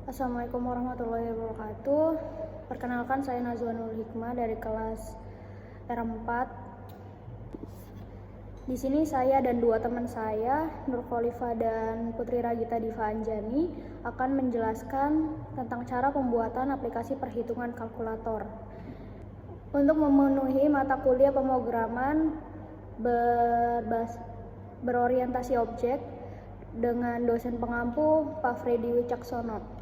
Assalamualaikum warahmatullahi wabarakatuh. Perkenalkan, saya Nazwa Nurul Hikmah dari kelas R4. Di sini saya dan dua teman saya, Nur Khalifa dan Putri Ragita Diva Anjani, akan menjelaskan tentang cara pembuatan aplikasi perhitungan kalkulator. Untuk memenuhi mata kuliah pemrograman berorientasi objek dengan dosen pengampu Pak Freddy Wicaksono.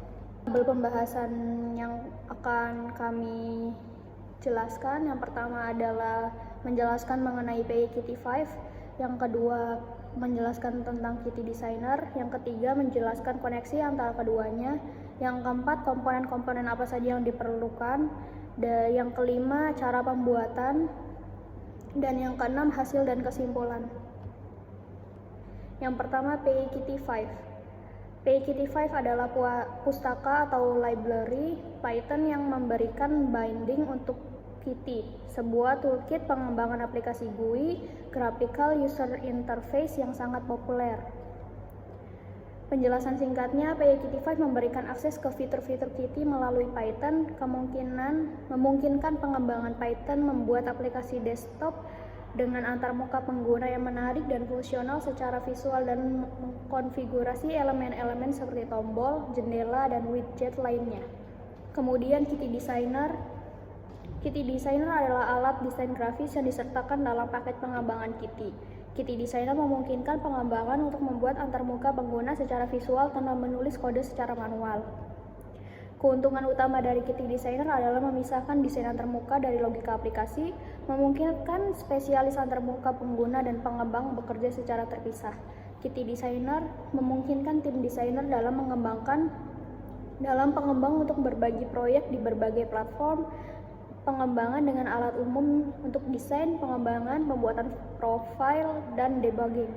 Tabel pembahasan yang akan kami jelaskan, yang pertama adalah menjelaskan mengenai PI Kitty 5, yang kedua menjelaskan tentang Kitty Designer, yang ketiga menjelaskan koneksi antara keduanya, yang keempat komponen-komponen apa saja yang diperlukan, dan yang kelima cara pembuatan, dan yang keenam hasil dan kesimpulan. Yang pertama, PI Kitty 5. PI Kitty 5 adalah pustaka atau library Python yang memberikan binding untuk Kitty, sebuah toolkit pengembangan aplikasi GUI, Graphical User Interface yang sangat populer. Penjelasan singkatnya, PI Kitty 5 memberikan akses ke fitur-fitur Kitty melalui Python, memungkinkan pengembangan Python membuat aplikasi desktop dengan antarmuka pengguna yang menarik dan fungsional secara visual dan mengkonfigurasi elemen-elemen seperti tombol, jendela, dan widget lainnya. Kemudian Kitty Designer. Kitty Designer adalah alat desain grafis yang disertakan dalam paket pengembangan Kitty. Kitty Designer memungkinkan pengembangan untuk membuat antarmuka pengguna secara visual tanpa menulis kode secara manual. Keuntungan utama dari Kitty Designer adalah memisahkan desain antarmuka dari logika aplikasi, memungkinkan spesialis antarmuka pengguna dan pengembang bekerja secara terpisah. Kitty Designer memungkinkan tim desainer dalam pengembang untuk berbagi proyek di berbagai platform, pengembangan dengan alat umum untuk desain, pengembangan, pembuatan profile, dan debugging.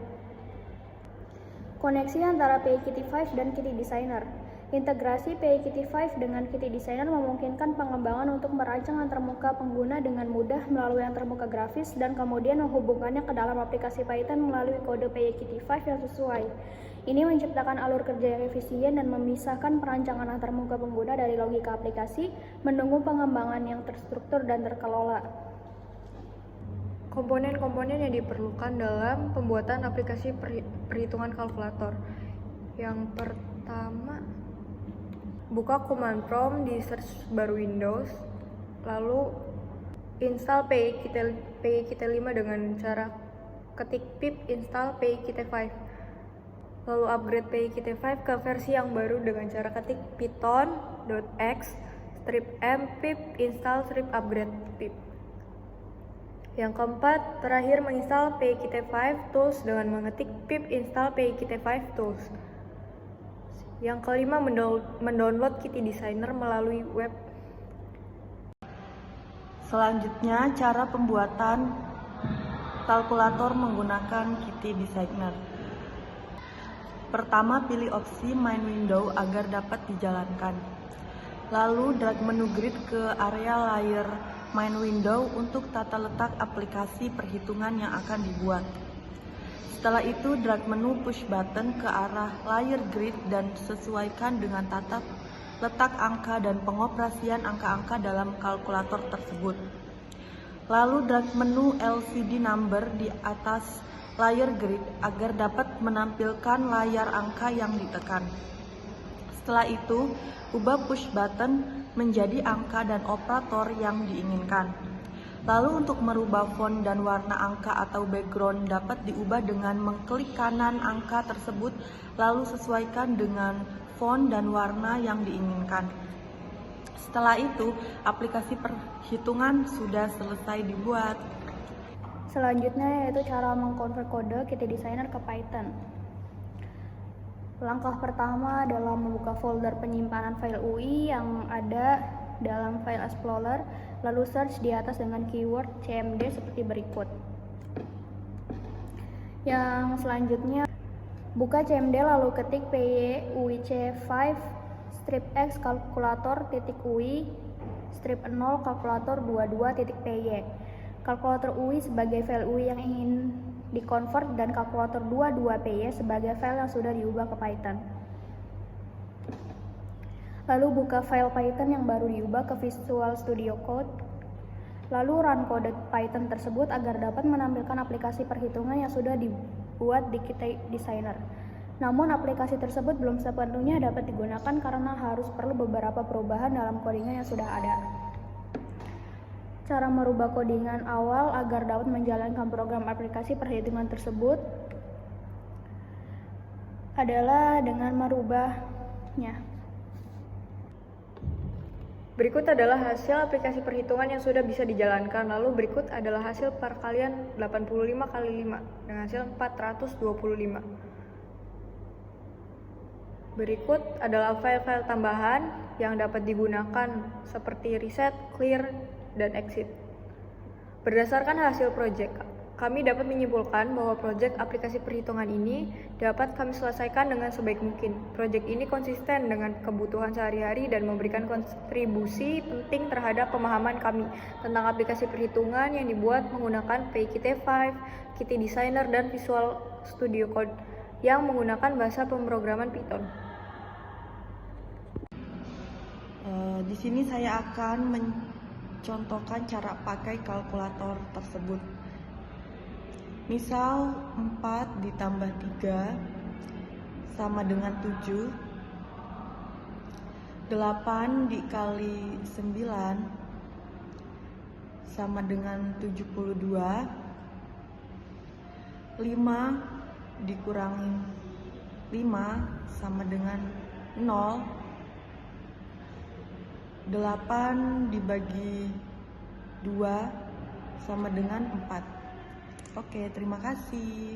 Koneksi antara PI Kitty 5 dan Kitty Designer. Integrasi PI Kitty 5 dengan Kitty Designer memungkinkan pengembangan untuk merancang antarmuka pengguna dengan mudah melalui antarmuka grafis dan kemudian menghubungkannya ke dalam aplikasi Python melalui kode PI Kitty 5 yang sesuai. Ini menciptakan alur kerja yang efisien dan memisahkan perancangan antarmuka pengguna dari logika aplikasi, menunggu pengembangan yang terstruktur dan terkelola. Komponen-komponen yang diperlukan dalam pembuatan aplikasi perhitungan kalkulator. Yang pertama, buka command prompt di search bar Windows, lalu install PI Kitty 5 dengan cara ketik pip install PI Kitty 5. Lalu upgrade PI Kitty 5 ke versi yang baru dengan cara ketik python.x -m pip install upgrade pip. Yang keempat, terakhir menginstal PI Kitty 5 Tools dengan mengetik pip install PI Kitty 5 Tools. Yang kelima, mendownload Kitty Designer melalui web. Selanjutnya, cara pembuatan kalkulator menggunakan Kitty Designer. Pertama, pilih opsi Main Window agar dapat dijalankan. Lalu, drag menu grid ke area layar Main Window untuk tata letak aplikasi perhitungan yang akan dibuat. Setelah itu, drag menu push button ke arah layar grid dan sesuaikan dengan tata letak angka dan pengoperasian angka-angka dalam kalkulator tersebut. Lalu, drag menu LCD number di atas layar grid agar dapat menampilkan layar angka yang ditekan. Setelah itu, ubah push button menjadi angka dan operator yang diinginkan. Lalu untuk merubah font dan warna angka atau background dapat diubah dengan mengklik kanan angka tersebut lalu sesuaikan dengan font dan warna yang diinginkan. Setelah itu, aplikasi perhitungan sudah selesai dibuat. Selanjutnya yaitu cara mengkonvert kode Kitty Designer ke Python. Langkah pertama adalah membuka folder penyimpanan file UI yang ada dalam file Explorer, lalu search di atas dengan keyword cmd seperti berikut. Yang selanjutnya, buka cmd lalu ketik py/uic5 -x kalkulator.ui -0 kalkulator 22.py. Kalkulator UI sebagai file UI yang ingin dikonvert dan kalkulator 22py sebagai file yang sudah diubah ke Python. Lalu buka file Python yang baru diubah ke Visual Studio Code. Lalu run kode Python tersebut agar dapat menampilkan aplikasi perhitungan yang sudah dibuat di Qt Designer. Namun aplikasi tersebut belum sepenuhnya dapat digunakan karena harus perlu beberapa perubahan dalam codingan yang sudah ada. Cara merubah codingan awal agar dapat menjalankan program aplikasi perhitungan tersebut adalah dengan merubahnya. Berikut adalah hasil aplikasi perhitungan yang sudah bisa dijalankan. Lalu berikut adalah hasil perkalian 85 kali 5 dengan hasil 425. Berikut adalah file-file tambahan yang dapat digunakan seperti reset, clear, dan exit. Berdasarkan hasil project, kami dapat menyimpulkan bahwa proyek aplikasi perhitungan ini dapat kami selesaikan dengan sebaik mungkin. Proyek ini konsisten dengan kebutuhan sehari-hari dan memberikan kontribusi penting terhadap pemahaman kami tentang aplikasi perhitungan yang dibuat menggunakan PyQt 5, Qt Designer, dan Visual Studio Code yang menggunakan bahasa pemrograman Python. Di sini saya akan mencontohkan cara pakai kalkulator tersebut. Misal 4 ditambah 3 sama dengan 7, 8 dikali 9 sama dengan 72, 5 dikurangi 5 sama dengan 0, 8 dibagi 2 sama dengan 4. Oke, terima kasih.